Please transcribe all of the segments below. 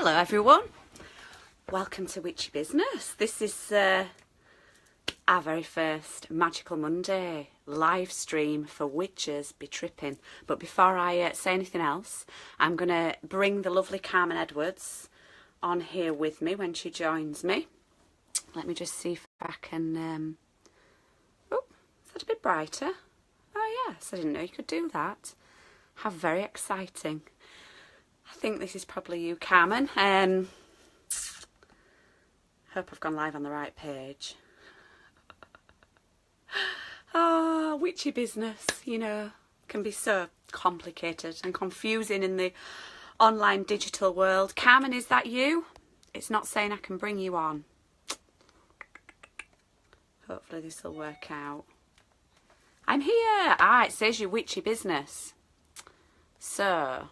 Hello everyone, welcome to Witchy Business. This is our very first Magical Monday live stream for Witches Be Trippin'. But before I say anything else, I'm going to bring the lovely Carmen Edwards on here with me when she joins me. Let me just see if I can... Oh, is that a bit brighter? Oh yes, I didn't know you could do that. How very exciting. I think this is probably you, Carmen. Hope I've gone live on the right page. Oh, witchy business, you know, can be so complicated and confusing in the online digital world. Carmen, is that you? It's not saying I can bring you on. Hopefully this will work out. I'm here. Ah, it says you witchy business. So...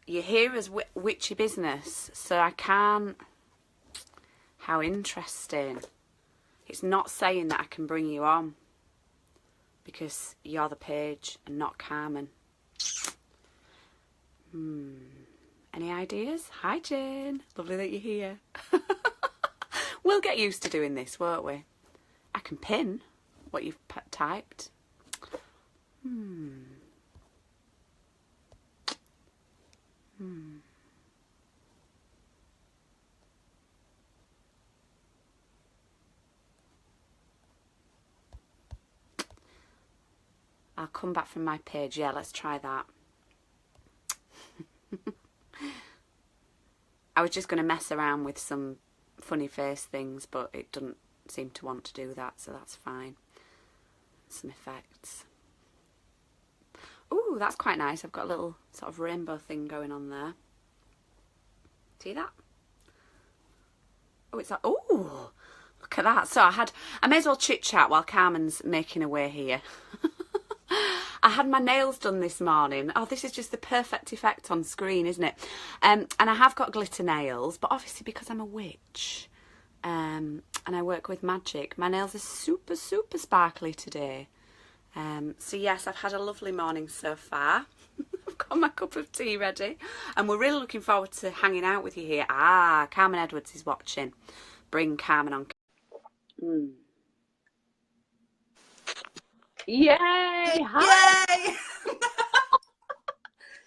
you're here as witchy business, so I can't... How interesting. It's not saying that I can bring you on because you're the page and not Carmen. Any ideas? Hi Jane, lovely that you're here. We'll get used to doing this, won't we? I can pin what you've typed. I'll come back from my page. Yeah, let's try that. I was just going to mess around with some funny face things, but it doesn't seem to want to do that, so that's fine. Some effects. Ooh, that's quite nice. I've got a little sort of rainbow thing going on there. See that? Oh, it's like, ooh, look at that. So I may as well chit chat while Carmen's making her way here. I had my nails done this morning. Oh, this is just the perfect effect on screen, isn't it? And I have got glitter nails, but obviously because I'm a witch and I work with magic, my nails are super, super sparkly today. So yes, I've had a lovely morning so far. I've got my cup of tea ready and we're really looking forward to hanging out with you here. Ah, Carmen Edwards is watching. Bring Carmen on. Yay! Hi! Yay!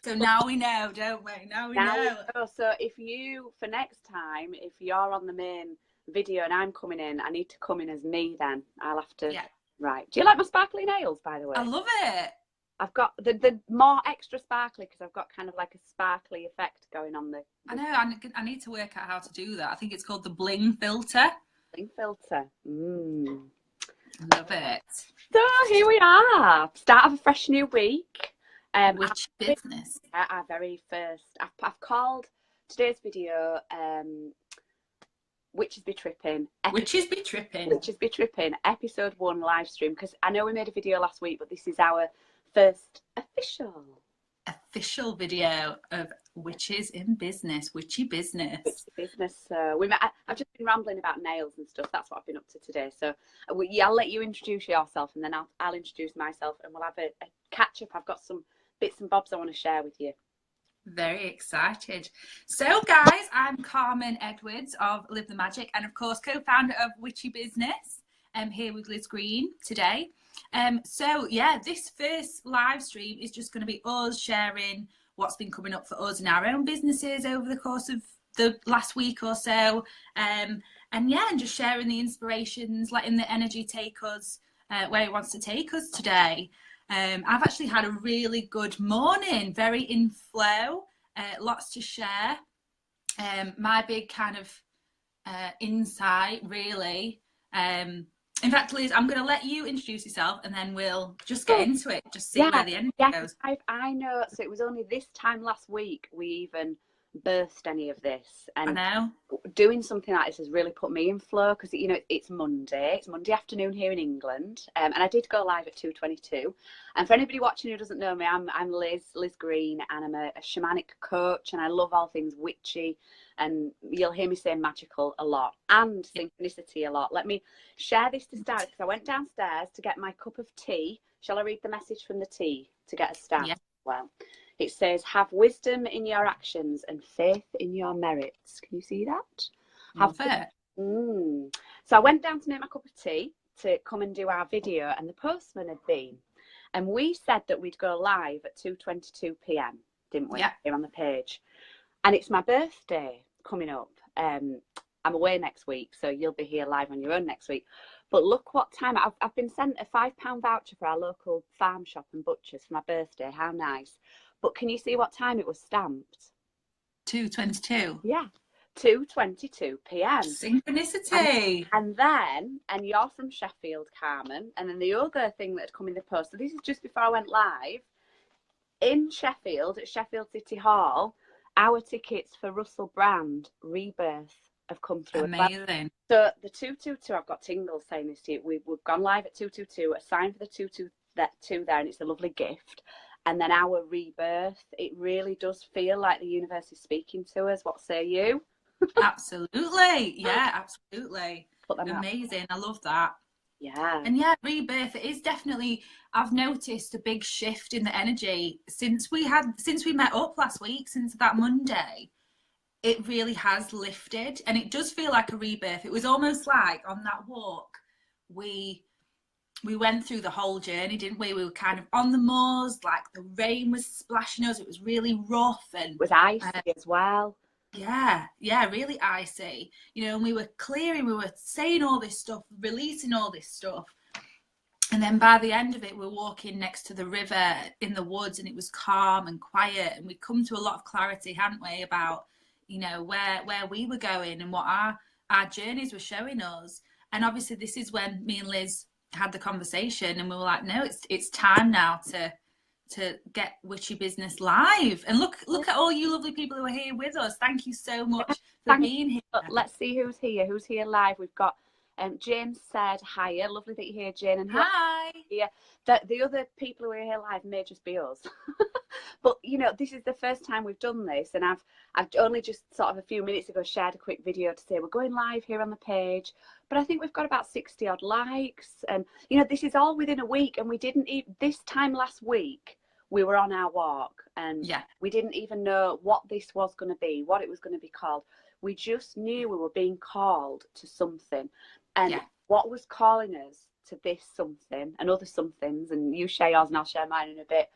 So now we know, don't we? Now we know. So if you, for next time, if you're on the main video and I'm coming in, I need to come in as me then. I'll have to... Yeah. Right. Do you like my sparkly nails, by the way? I love it. I've got the more extra sparkly because I've got kind of like a sparkly effect going on the... I know, I need to work out how to do that. I think it's called the bling filter. Bling filter. Love it. So here we are, start of a fresh new week. Witchy business. Our very first, I've called today's video Witches Be Trippin'. Witches Be Trippin'. Witches Be Trippin', episode 1 live stream, because I know we made a video last week, but this is our first official video of Witches in Business, Witchy Business. Witchy business. So I've just been rambling about nails and stuff. That's what I've been up to today. So I'll let you introduce yourself and then I'll introduce myself and we'll have a catch up. I've got some bits and bobs I want to share with you. Very excited. So guys, I'm Carmen Edwards of Live the Magic and of course co-founder of Witchy Business. I'm here with Liz Green today. So yeah, this first live stream is just going to be us sharing what's been coming up for us in our own businesses over the course of the last week or so. And just sharing the inspirations, letting the energy take us where it wants to take us today. I've actually had a really good morning, very in flow, lots to share. My big kind of insight really, in fact, Liz, I'm going to let you introduce yourself and then we'll just get into it, just see where the energy goes. I know. So it was only this time last week we even birthed any of this. And I know. Doing something like this has really put me in flow because, you know, it's Monday. It's Monday afternoon here in England. And I did go live at 2:22. And for anybody watching who doesn't know me, I'm Liz Green, and I'm a shamanic coach and I love all things witchy. And you'll hear me say magical a lot and synchronicity a lot. Let me share this to start because I went downstairs to get my cup of tea. Shall I read the message from the tea to get us started? Yeah. Well, It says, have wisdom in your actions and faith in your merits. Can you see that? Love it. So I went down to make my cup of tea to come and do our video, and the postman had been. And we said that we'd go live at 2:22 p.m, didn't we? Yeah. Here on the page. And it's my birthday coming up. I'm away next week, so you'll be here live on your own next week. But look what time. I've been sent a £5 voucher for our local farm shop and butchers for my birthday. How nice. But can you see what time it was stamped? 2:22. Yeah. 2:22 p.m. Synchronicity. And you're from Sheffield, Carmen. And then the other thing that had come in the post, so this is just before I went live, in Sheffield, at Sheffield City Hall, our tickets for Russell Brand Rebirth have come through. Amazing. So the 222, I've got tingles saying this to you. We've gone live at 222, a sign for the 222 there, and it's a lovely gift. And then our Rebirth, it really does feel like the universe is speaking to us. What say you? Absolutely. Yeah, absolutely. Amazing. I love that. Yeah. And yeah, Rebirth, it is definitely, I've noticed a big shift in the energy since we met up last week, since that Monday. It really has lifted, and it does feel like a rebirth. It was almost like on that walk, we went through the whole journey, didn't we? We were kind of on the moors, like the rain was splashing us. It was really rough, and it was icy as well. Yeah, really icy. You know, and we were clearing, we were saying all this stuff, releasing all this stuff. And then by the end of it, we're walking next to the river in the woods, and it was calm and quiet. And we'd come to a lot of clarity, hadn't we, about, you know, where we were going and what our journeys were showing us. And obviously this is when me and Liz had the conversation, and we were like, no, it's time now to get Witchy Business live. And look at all you lovely people who are here with us. Thank you so much for being here. Let's see who's here live. We've got Jane said hiya. Lovely that you're here, Jane. And hi. Yeah, the other people who are here live may just be us. But you know, this is the first time we've done this, and I've only just sort of a few minutes ago shared a quick video to say we're going live here on the page. But I think we've got about 60 odd likes, and you know, this is all within a week, and we didn't even, this time last week we were on our walk, and we didn't even know what this was going to be, what it was going to be called. We just knew we were being called to something, and what was calling us to this something and other somethings, and you share yours and I'll share mine in a bit,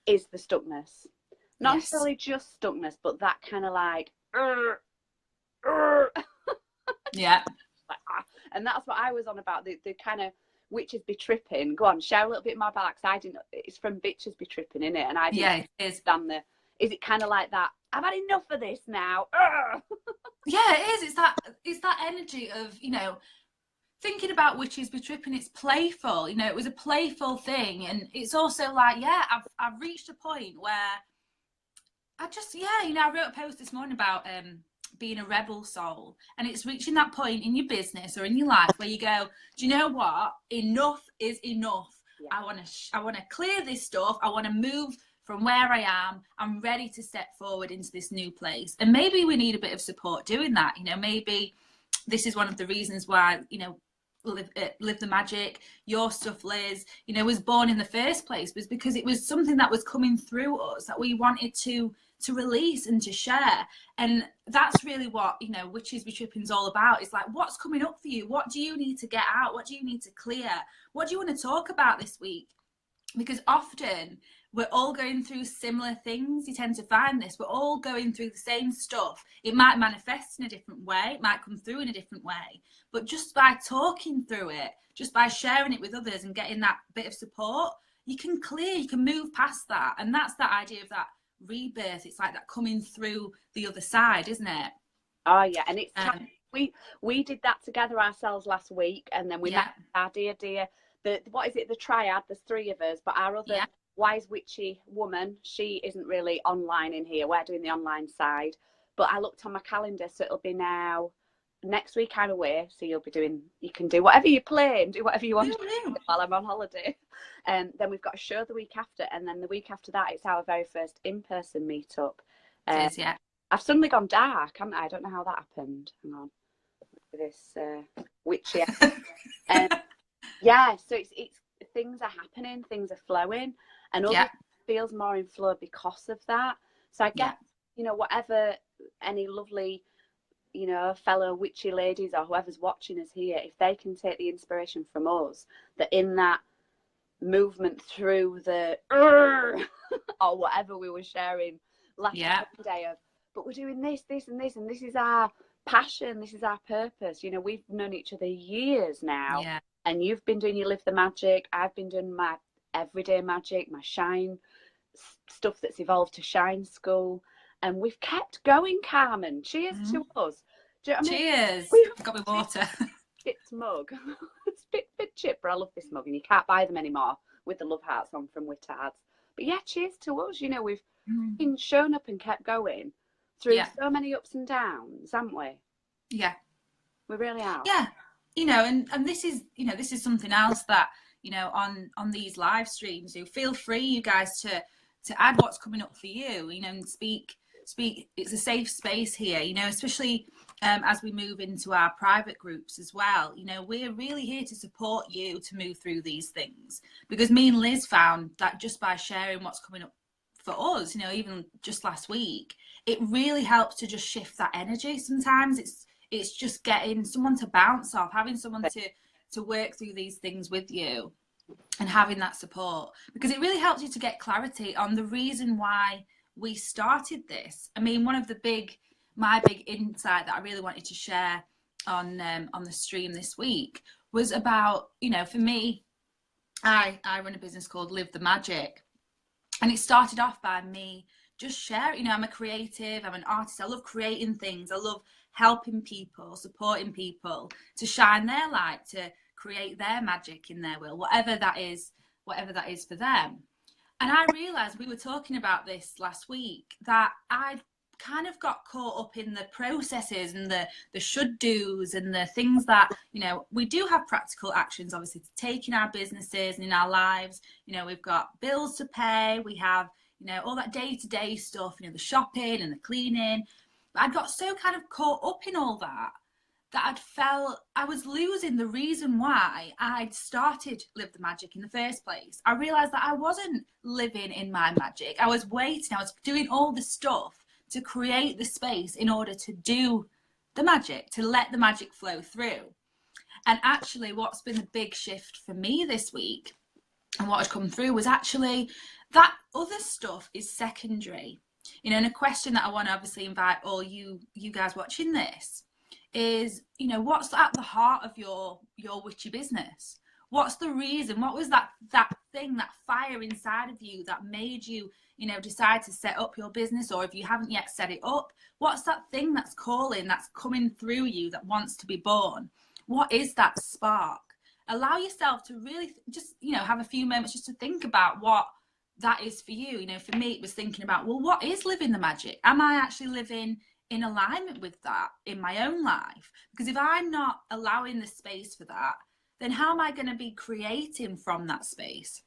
is the stuckness. Not necessarily just stuckness, but that kind of like and that's what I was on about, the kind of witches be tripping. Go on, share a little bit more about that, 'cause I didn't, it's from bitches be tripping, in it, and I didn't understand is it kind of like that, I've had enough of this now. Yeah, it is. It's that energy of, you know, thinking about witches be tripping. It's playful, you know, it was a playful thing. And it's also like, I've reached a point where I just, you know, I wrote a post this morning about being a rebel soul, and it's reaching that point in your business or in your life where you go, do you know what, enough is enough. I want to clear this stuff. I want to move from where I am. I'm ready to step forward into this new place. And maybe we need a bit of support doing that. You know, maybe this is one of the reasons why, you know, Live the Magic, your stuff, Liz, you know, was born in the first place, was because it was something that was coming through us that we wanted to release and to share. And that's really what, you know, Witches Be Tripping's all about. It's like, what's coming up for you? What do you need to get out? What do you need to clear? What do you want to talk about this week? Because often we're all going through similar things. You tend to find this. We're all going through the same stuff. It might manifest in a different way. It might come through in a different way. But just by talking through it, just by sharing it with others and getting that bit of support, you can clear, you can move past that. And that's that idea of that rebirth. It's like that coming through the other side, isn't it? Oh, yeah. And it's we did that together ourselves last week. And then we met our dear, what is it, the triad? There's three of us, but our other wise witchy woman, she isn't really online in here. We're doing the online side. But I looked on my calendar, so it'll be now next week I'm away, so you can do whatever you play and do whatever you want to do while I'm on holiday. And then we've got a show the week after, and then the week after that it's our very first in-person meetup. I've suddenly gone dark, haven't I? I don't know how that happened. Hang on. This witchy. So it's things are happening, things are flowing, and others feels more in flow because of that. So I guess, you know, whatever any lovely, you know, fellow witchy ladies or whoever's watching us here, if they can take the inspiration from us, that in that movement through the or whatever we were sharing last Monday of, but we're doing this, this and this, and this is our passion, this is our purpose. You know, we've known each other years now, and you've been doing your Live the Magic, I've been doing my everyday magic, my shine stuff that's evolved to Shine School, and we've kept going. Carmen, cheers to us. Do you know what I mean? Cheers. I've got my water. Chipped mug. It's a bit chip, but I love this mug, and you can't buy them anymore with the love hearts on from Wittards. But yeah, cheers to us. You know, we've been shown up and kept going through so many ups and downs, haven't we? Yeah, we really are. Yeah, you know, and this is, you know, this is something else that, you know, on these live streams, you feel free, you guys, to add what's coming up for you, you know, and speak. It's a safe space here, you know, especially as we move into our private groups as well. You know, we're really here to support you to move through these things, because me and Liz found that just by sharing what's coming up for us, you know, even just last week, it really helps to just shift that energy. Sometimes it's just getting someone to bounce off, having someone to work through these things with you, and having that support, because it really helps you to get clarity on the reason why we started this. I mean, one of my big insight that I really wanted to share on the stream this week was about, you know, for me, I run a business called Live the Magic, and it started off by me just sharing. You know, I'm a creative, I'm an artist, I love creating things, I love helping people, supporting people to shine their light, to create their magic in their will, whatever that is for them. And I realized, we were talking about this last week, that I kind of got caught up in the processes and the should do's and the things that, you know, we do have practical actions, obviously, to take in our businesses and in our lives. You know, we've got bills to pay, we have, you know, all that day-to-day stuff, you know, the shopping and the cleaning. But I got so kind of caught up in all that I'd felt I was losing the reason why I'd started Live the Magic in the first place. I realised that I wasn't living in my magic. I was waiting, I was doing all the stuff to create the space in order to do the magic, to let the magic flow through. And actually, what's been the big shift for me this week, and what had come through, was actually that other stuff is secondary. You know, and a question that I want to obviously invite all you guys watching this is, you know, what's at the heart of your witchy business? What's the reason? What was that thing, that fire inside of you that made you, you know, decide to set up your business? Or if you haven't yet set it up, what's that thing that's calling, that's coming through you, that wants to be born? What is that spark? Allow yourself to really just, you know, have a few moments just to think about what that is for you. You know, for me, it was thinking about, well, what is living the magic? Am I actually living in alignment with that in my own life? Because if I'm not allowing the space for that, then how am I going to be creating from that space?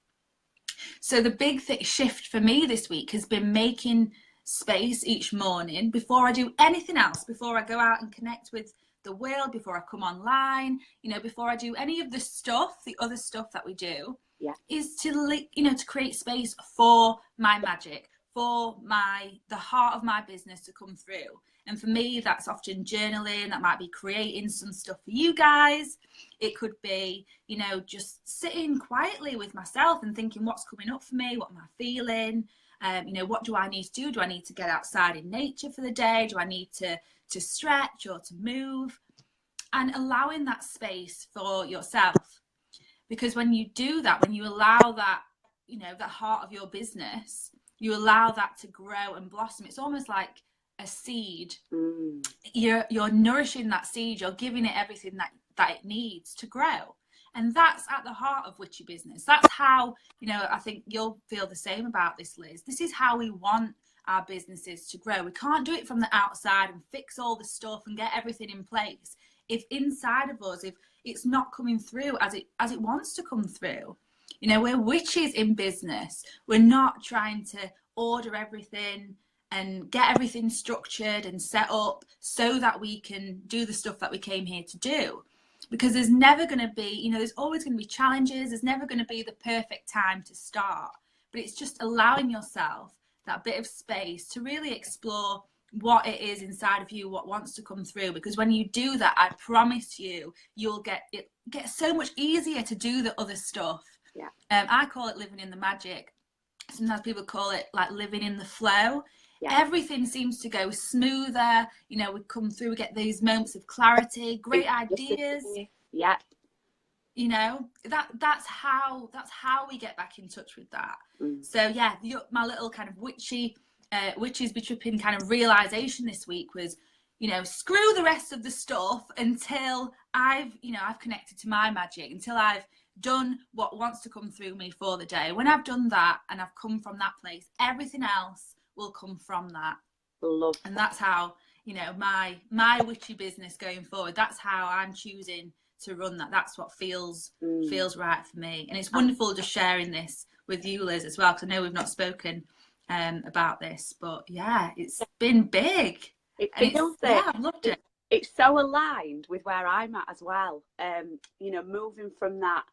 So the big shift for me this week has been making space each morning before I do anything else, before I go out and connect with the world, before I come online, you know, before I do any of the stuff, the other stuff that we do, is to, you know, to create space for my magic, for the heart of my business to come through. And for me, that's often journaling, that might be creating some stuff for you guys. It could be, you know, just sitting quietly with myself and thinking, what's coming up for me? What am I feeling? You know, what do I need to do? Do I need to get outside in nature for the day? Do I need to stretch or to move? And allowing that space for yourself. Because when you do that, when you allow that, you know, the heart of your business, you allow that to grow and blossom. It's almost like a seed. You're nourishing that seed. You're giving it everything that it needs to grow. And that's at the heart of witchy business. That's how, you know, I think you'll feel the same about this, Liz. This is how we want our businesses to grow. We can't do it from the outside and fix all the stuff and get everything in place if inside of us, if it's not coming through as it wants to come through. You know, we're witches in business. We're not trying to order everything and get everything structured and set up so that we can do the stuff that we came here to do. Because there's never going to be, you know, there's always going to be challenges. There's never going to be the perfect time to start. but it's just allowing yourself that bit of space to really explore what it is inside of you, what wants to come through. Because when you do that, I promise you, you'll get so much easier to do the other stuff. Yeah. I call it living in the magic. Sometimes people call it like living in the flow. Yeah. Everything seems to go smoother. You know, we come through, we get these moments of clarity, great ideas. Yeah. You know, that's how we get back in touch with that. So yeah, my little kind of witches be tripping kind of realization this week was, you know, screw the rest of the stuff until I've connected to my magic, until I've done what wants to come through me for the day. When I've done that and I've come from that place, everything else will come from that. Love. And that's how, you know, my witchy business going forward, that's how I'm choosing to run that. That's what feels right for me. And it's wonderful just sharing this with you, Liz, as well, because I know we've not spoken about this, but yeah, it's been big. It feels it. Yeah, I've loved it. It's so aligned with where I'm at as well. You know, moving from that,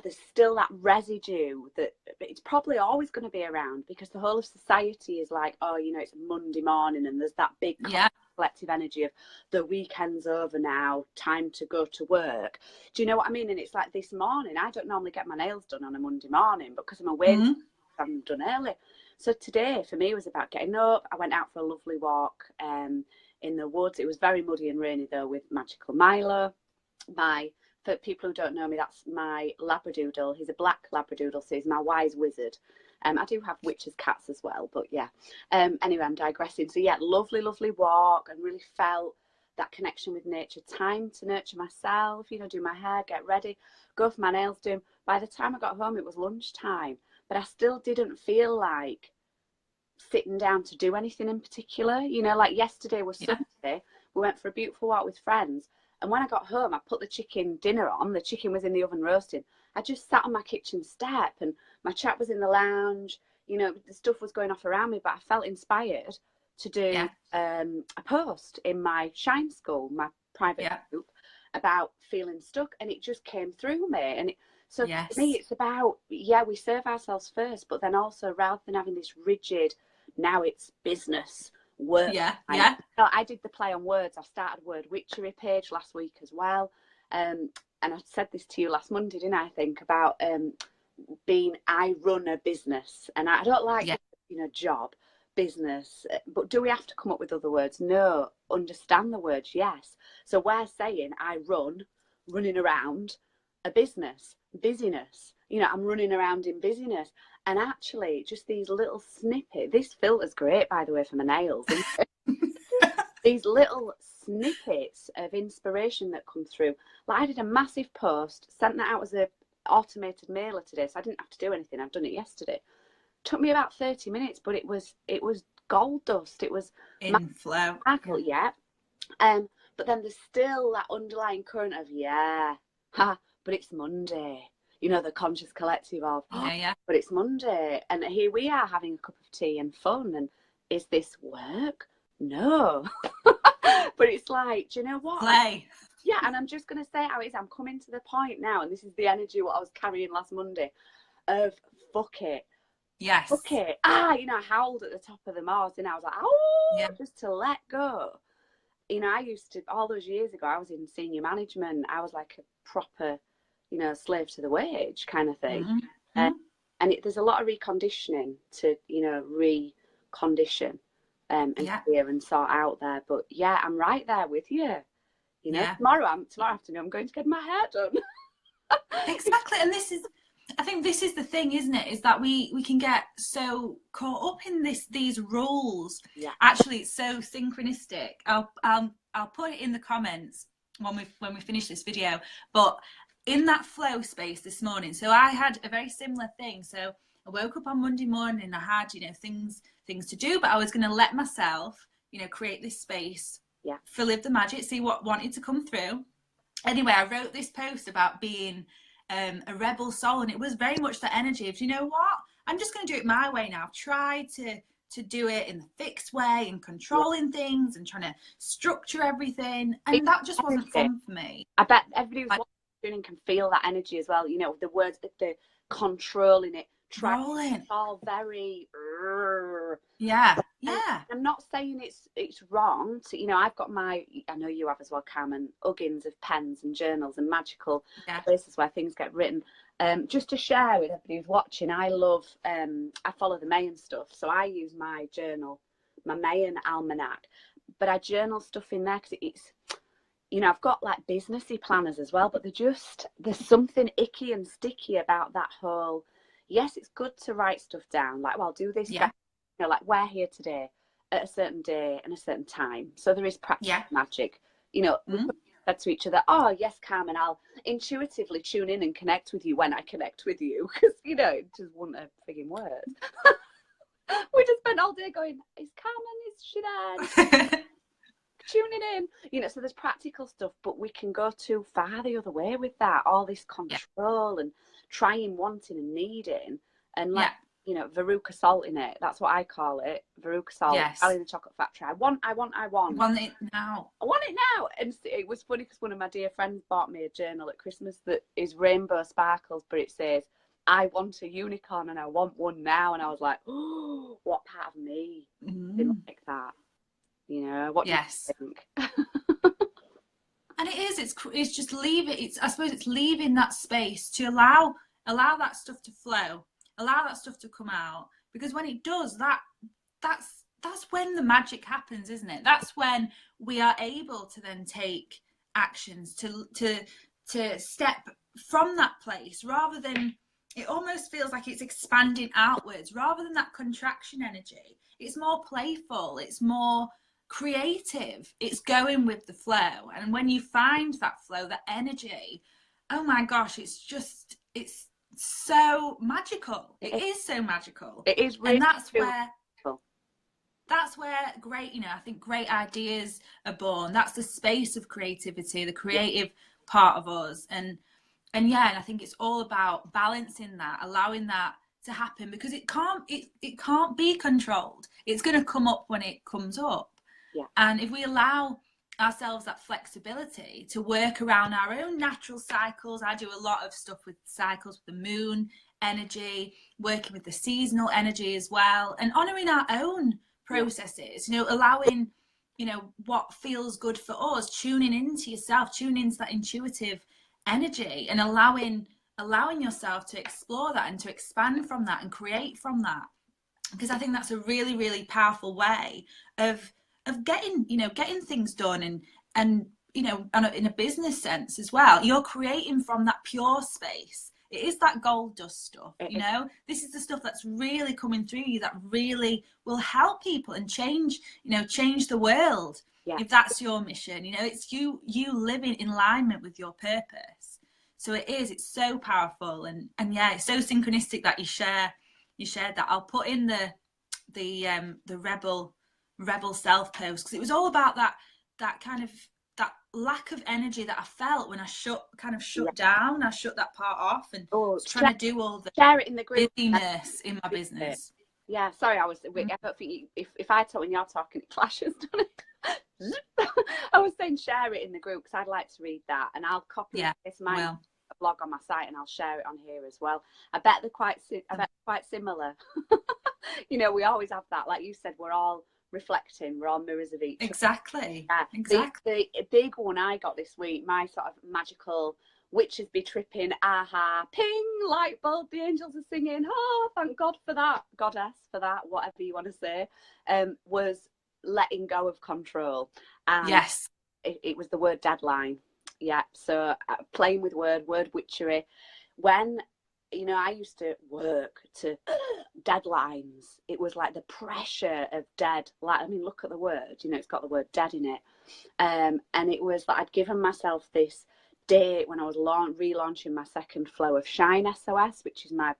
there's still that residue that it's probably always going to be around, because the whole of society is like, oh, you know, it's Monday morning and there's that big collective energy of the weekend's over now, time to go to work. Do you know what I mean? And it's like this morning, I don't normally get my nails done on a Monday morning, but because I'm away, I'm done early. So today for me was about getting up. I went out for a lovely walk in the woods. It was very muddy and rainy though, with Magical Milo. For people who don't know me, that's my Labradoodle. He's a black Labradoodle, so he's my wise wizard. I do have witches' cats as well, but yeah. Anyway, I'm digressing. So yeah, lovely, lovely walk, and really felt that connection with nature. Time to nurture myself, you know, do my hair, get ready, go for my nails, do them. By the time I got home, it was lunchtime, but I still didn't feel like sitting down to do anything in particular. You know, like yesterday was Sunday. We went for a beautiful walk with friends. And when I got home, I put the chicken dinner on. The chicken was in the oven roasting. I just sat on my kitchen step and my chat was in the lounge. You know, the stuff was going off around me, but I felt inspired to do a post in my Shine School, my private group, about feeling stuck. And it just came through me. And so for me, it's about, we serve ourselves first, but then also rather than having this rigid, now it's business, work. I did the play on words. I started a word witchery page last week as well, and I said this to you last Monday, didn't I think, about I run a business, and I don't like you know, job, business, but do we have to come up with other words? No. Understand the words, yes. So we're saying I running around a business, busyness. You know, I'm running around in busyness. And actually, just these little snippets. This filter's great, by the way, for my nails. These little snippets of inspiration that come through. Like I did a massive post, sent that out as an automated mailer today, so I didn't have to do anything. I've done it yesterday. Took me about 30 minutes, but it was gold dust. It was in flow. But then there's still that underlying current of but it's Monday. You know, the conscious collective of, but it's Monday. And here we are having a cup of tea and fun. And is this work? No. But it's like, do you know what? Play. Yeah, and I'm just going to say how it is. I'm coming to the point now, and this is the energy what I was carrying last Monday, of fuck it. Yes. Fuck it. You know, I howled at the top of the Mars, and I was like, just to let go. You know, I used to, all those years ago, I was in senior management. I was like a proper, you know, slave to the wage kind of thing. And there's a lot of reconditioning to, you know, recondition and clear and sort out there. But yeah, I'm right there with you. You know, tomorrow afternoon, I'm going to get my hair done. Exactly. And I think this is the thing, isn't it? Is that we can get so caught up in these rules. Yeah. Actually, it's so synchronistic. I'll put it in the comments when we finish this video. But in that flow space this morning, so I had a very similar thing. So I woke up on Monday morning and I had, you know, things to do, but I was going to let myself, you know, create this space for Live the Magic, see what wanted to come through. Anyway, I wrote this post about being a rebel soul, and it was very much the energy of, you know what, I'm just going to do it my way now. I've tried to do it in the fixed way and controlling things and trying to structure everything, and that just wasn't fun for me. I bet everybody who's watching can feel that energy as well, you know, the words, the controlling it, rolling. It's all very. Yeah. I'm not saying it's wrong to, I've got I know you have as well, Carmen, huggings of pens and journals and magical places where things get written. Just to share with everybody who's watching, I love, I follow the Mayan stuff. So I use my journal, my Mayan almanac, but I journal stuff in there because it's, I've got like businessy planners as well, but there's something icky and sticky about that whole, yes, it's good to write stuff down. Like, well, I'll do this, like we're here today at a certain day and a certain time. So there is practical magic. We said to each other, oh, yes, Carmen, I'll intuitively tune in and connect with you when I connect with you. Because, it just wasn't a frigging word. We just spent all day going, is Carmen, is she there? Tuning in, so there's practical stuff, but we can go too far the other way with that, all this control and trying, wanting and needing, and Veruca salt in it. That's what I call it, Veruca salt. Ali in the Chocolate Factory. I want it now. I want it now. And it was funny because one of my dear friends bought me a journal at Christmas that is rainbow sparkles, but it says, I want a unicorn and I want one now. And I was like, oh, what part of me didn't like that? What do you think? And it is, it's just I suppose it's leaving that space to allow that stuff to flow, allow that stuff to come out, because when it does, that's when the magic happens, isn't it? That's when we are able to then take actions to step from that place, rather than, it almost feels like it's expanding outwards rather than that contraction energy. It's more playful, it's more creative, it's going with the flow. And when you find that flow, that energy, oh my gosh, it's so magical. It is so magical. It is really, and that's where great, I think great ideas are born. That's the space of creativity, the creative part of us. And I think it's all about balancing that, allowing that to happen, because it can't be controlled. It's going to come up when it comes up. And if we allow ourselves that flexibility to work around our own natural cycles, I do a lot of stuff with cycles, with the moon energy, working with the seasonal energy as well, and honouring our own processes, allowing, what feels good for us, tuning into yourself, tuning into that intuitive energy, and allowing yourself to explore that and to expand from that and create from that. Because I think that's a really, really powerful way of getting things done, and in a business sense as well. You're creating from that pure space. It is that gold dust stuff, This is the stuff that's really coming through you, that really will help people and change the world. If that's your mission, it's you living in alignment with your purpose. So it's so powerful, and it's so synchronistic that you shared that. I'll put in the rebel self post, because it was all about that kind of that lack of energy that I felt when I shut down. I shut that part off and was trying to do all the share it in the group busyness in my business. Sorry, I don't think if I talk when you're talking, it clashes, doesn't it? I was saying share it in the group because I'd like to read that, and I'll copy this my blog on my site and I'll share it on here as well. I bet they're quite similar. We always have that, like you said, we're all reflecting, we're all mirrors of each other. Exactly. The big one I got this week, my sort of magical witches be tripping, aha, ping, light bulb, the angels are singing, oh, thank God for that, goddess for that, whatever you want to say, was letting go of control. And it was the word deadline. So playing with word witchery. When I used to work to deadlines, it was like the pressure of look at the word, it's got the word dead in it, and it was like I'd given myself this date when I was relaunching my second flow of Shine SOS, which is my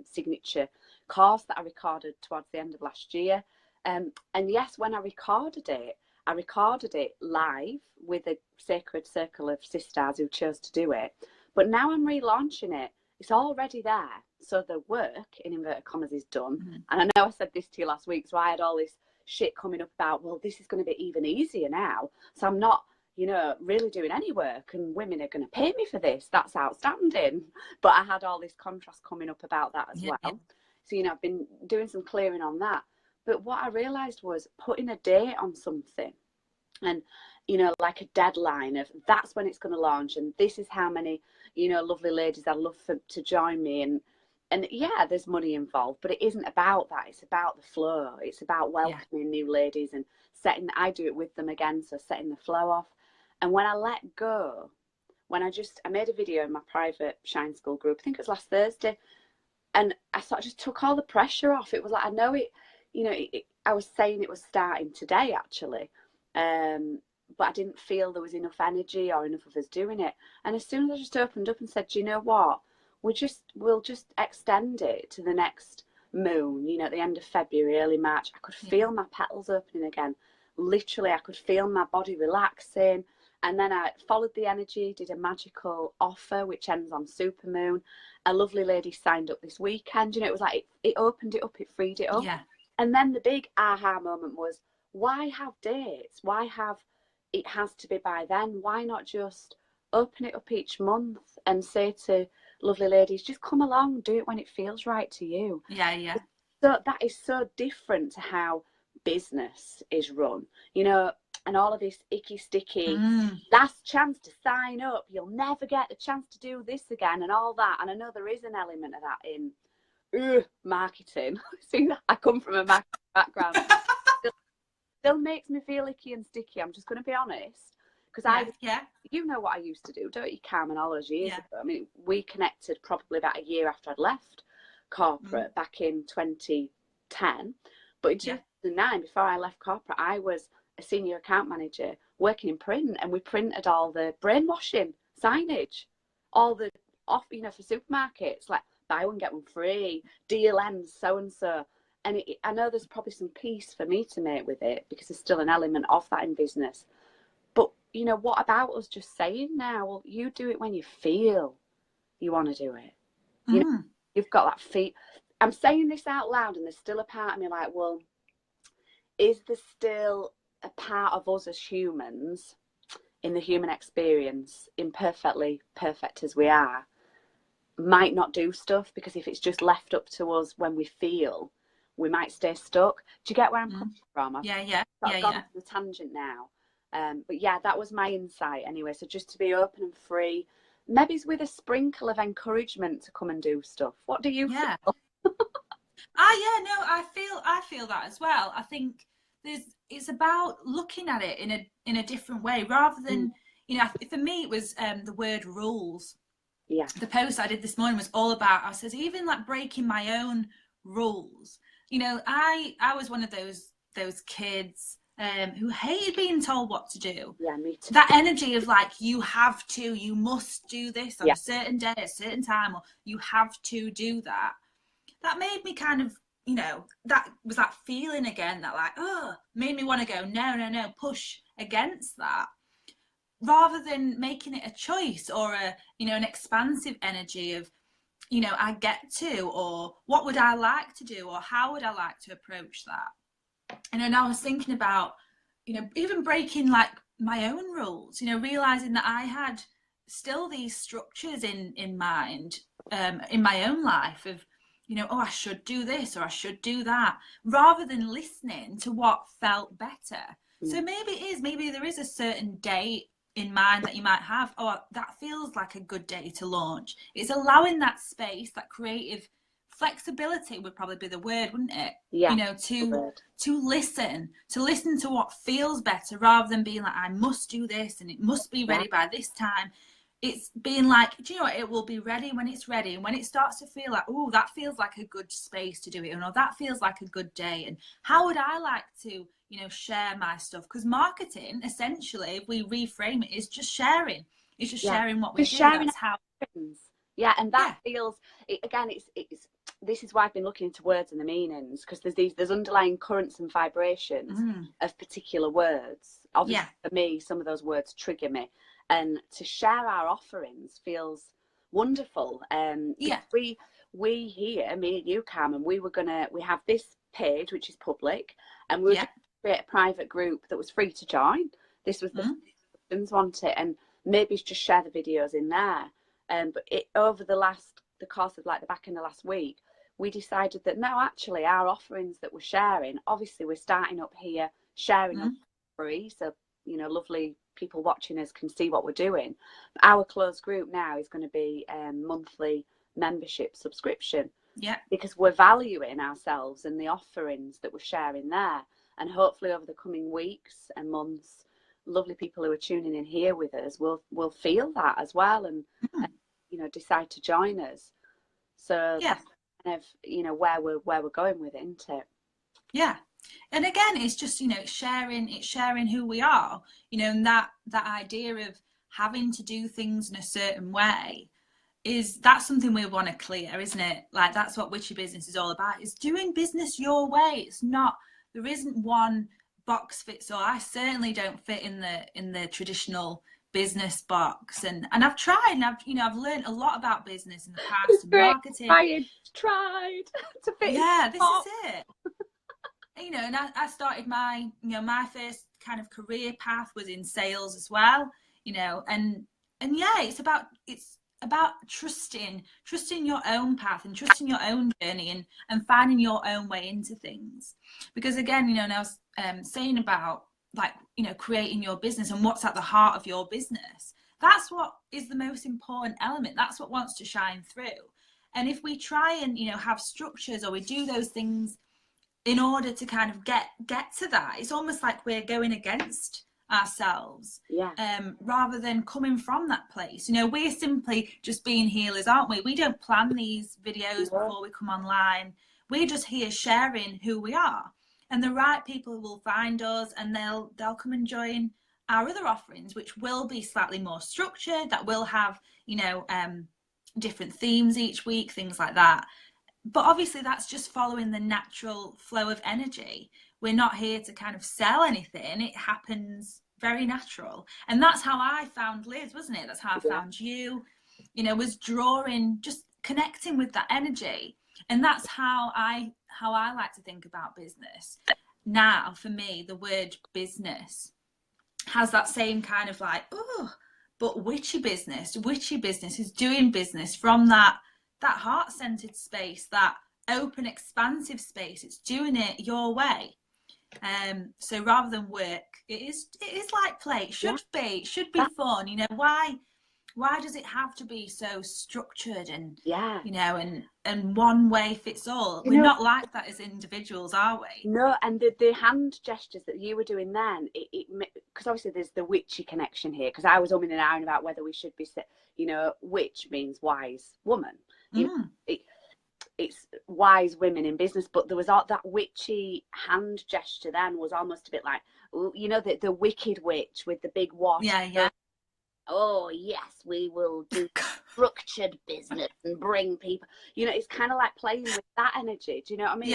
signature course that I recorded towards the end of last year, and yes, when I recorded it live with a sacred circle of sisters who chose to do it, but now I'm relaunching it. It's already there. So the work, in inverted commas, is done. Mm-hmm. And I know I said this to you last week, so I had all this shit coming up about, well, this is going to be even easier now. So I'm not, you know, really doing any work, and women are going to pay me for this. That's outstanding. But I had all this contrast coming up about that as well. So, you know, I've been doing some clearing on that. But what I realised was putting a date on something, and, you know, like a deadline of that's when it's going to launch, and this is how many, you know, lovely ladies I'd love to join me. And yeah, there's money involved, but it isn't about that. It's about the flow. It's about welcoming new ladies and setting, I do it with them again, so setting the flow off. And when I let go, when I made a video in my private Shine School group, I think it was last Thursday, and I sort of just took all the pressure off. It was like, I know it, you know, I was saying it was starting today, actually, but I didn't feel there was enough energy or enough of us doing it. And as soon as I just opened up and said, do you know what, we'll just extend it to the next moon, you know, at the end of February, early March. I could feel my petals opening again. Literally, I could feel my body relaxing. And then I followed the energy, did a magical offer, which ends on supermoon. A lovely lady signed up this weekend. You know, it was like, it opened it up, it freed it up. Yeah. And then the big aha moment was, why have dates? Why have, it has to be by then? Why not just open it up each month and say to lovely ladies, just come along, do it when it feels right to you. Yeah. So that is so different to how business is run, you know, and all of this icky sticky last chance to sign up, you'll never get the chance to do this again, and all that. And I know there is an element of that in marketing. See, I come from a marketing background. Still makes me feel icky and sticky, I'm just going to be honest, because you know what I used to do, don't you, Carmen, all those years ago? I mean, we connected probably about a year after I'd left corporate back in 2010, but in 2009, before I left corporate, I was a senior account manager working in print, and we printed all the brainwashing signage, all the off, you know, for supermarkets, like buy one get one free, deal ends so and so. And I know there's probably some peace for me to make with it, because there's still an element of that in business. But, you know, what about us just saying now, well, you do it when you feel you want to do it. You know, you've got that feet. I'm saying this out loud, and there's still a part of me like, well, is there still a part of us as humans in the human experience, imperfectly perfect as we are, might not do stuff, because if it's just left up to us when we feel, we might stay stuck. Do you get where I'm coming from? I've gone on a tangent now. But yeah, that was my insight anyway. So just to be open and free, maybe with a sprinkle of encouragement to come and do stuff. What do you feel? I feel that as well. I think it's about looking at it in a different way, rather than you know, for me it was the word rules. Yeah. The post I did this morning was all about, I says, even like breaking my own rules. You know, I was one of those kids who hated being told what to do. Yeah, me too. That energy of like, you must do this on a certain day, a certain time, or you have to do that. That made me kind of, you know, that was that feeling again, that like, made me want to go, no, push against that. Rather than making it a choice or an expansive energy of, you know, I get to, or what would I like to do, or how would I like to approach that? And then I was thinking about, you know, even breaking like my own rules, you know, realizing that I had still these structures in mind, in my own life of, you know, I should do this or I should do that, rather than listening to what felt better. So maybe there is a certain date in mind that you might have, that feels like a good day to launch. It's allowing that space, that creative flexibility would probably be the word, wouldn't it? Yeah. You know, to listen to what feels better, rather than being like, I must do this and it must be ready by this time. It's being like, do you know what, it will be ready when it's ready. And when it starts to feel like, that feels like a good space to do it, or that feels like a good day, and how would I like to, you know, share my stuff? Because marketing, essentially, if we reframe it, is just sharing. It's just sharing what we do. Sharing. That's how. Yeah, and that feels, again, it's this is why I've been looking into words and the meanings, because there's underlying currents and vibrations of particular words. Obviously, for me, some of those words trigger me, and to share our offerings feels wonderful. We here, me and you, Carmen, we have this page which is public, and we were going to create a private group that was free to join. This was the want it, and maybe just share the videos in there. But over the course of like the back end of last week, we decided that no, actually our offerings that we're sharing, obviously we're starting up here sharing them free, so lovely people watching us can see what we're doing. But our closed group now is going to be monthly membership subscription, because we're valuing ourselves and the offerings that we're sharing there. And hopefully over the coming weeks and months, lovely people who are tuning in here with us will feel that as well, and decide to join us. So that's kind of where we're going with it, isn't it? Yeah. And again, it's just it's sharing who we are, and that idea of having to do things in a certain way, that's something we want to clear, isn't it? Like, that's what Witchy Business is all about, is doing business your way. It's not, there isn't one box fits all. I certainly don't fit in the traditional business box, and I've tried, and I've learned a lot about business in the past, and marketing. I tried to fit. Yeah, this is it. And I started my first kind of career path was in sales as well, and yeah, it's about trusting your own path and trusting your own journey, and finding your own way into things. Because again, and I was saying about, like, creating your business and what's at the heart of your business. That's what is the most important element. That's what wants to shine through. And if we try and have structures, or we do those things in order to kind of get to that, it's almost like we're going against ourselves, rather than coming from that place. We're simply just being healers, aren't we? We don't plan these videos before we come online. We're just here sharing who we are, and the right people will find us, and they'll come and join our other offerings, which will be slightly more structured, that will have different themes each week, things like that. But obviously that's just following the natural flow of energy. We're not here to kind of sell anything. It happens very natural. And that's how I found Liz, wasn't it? That's how I found you, was drawing, just connecting with that energy. And that's how I like to think about business. Now, for me, the word business has that same kind of like, but witchy business is doing business from that heart-centered space, that open, expansive space. It's doing it your way. So rather than work, it is like play. It should be fun. Why does it have to be so structured and and one way fits all? We're not like that as individuals, are we? No, and the hand gestures that you were doing then, because obviously there's the witchy connection here, because I was umming and ahhing about whether we should be, witch means wise woman. It's wise women in business, but there was all that witchy hand gesture then was almost a bit like, the wicked witch with the big wash. Oh yes, we will do structured business and bring people. It's kind of like playing with that energy. Do you know what I mean?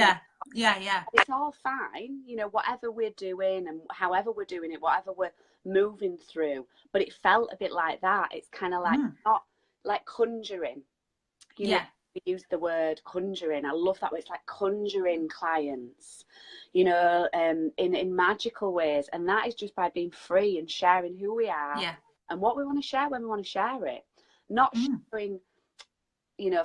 Yeah. It's all fine, whatever we're doing and however we're doing it, whatever we're moving through. But it felt a bit like that. It's kind of like not like conjuring. We use the word conjuring. I love that. It's like conjuring clients, in magical ways. And that is just by being free and sharing who we are and what we want to share when we want to share it. Not sharing,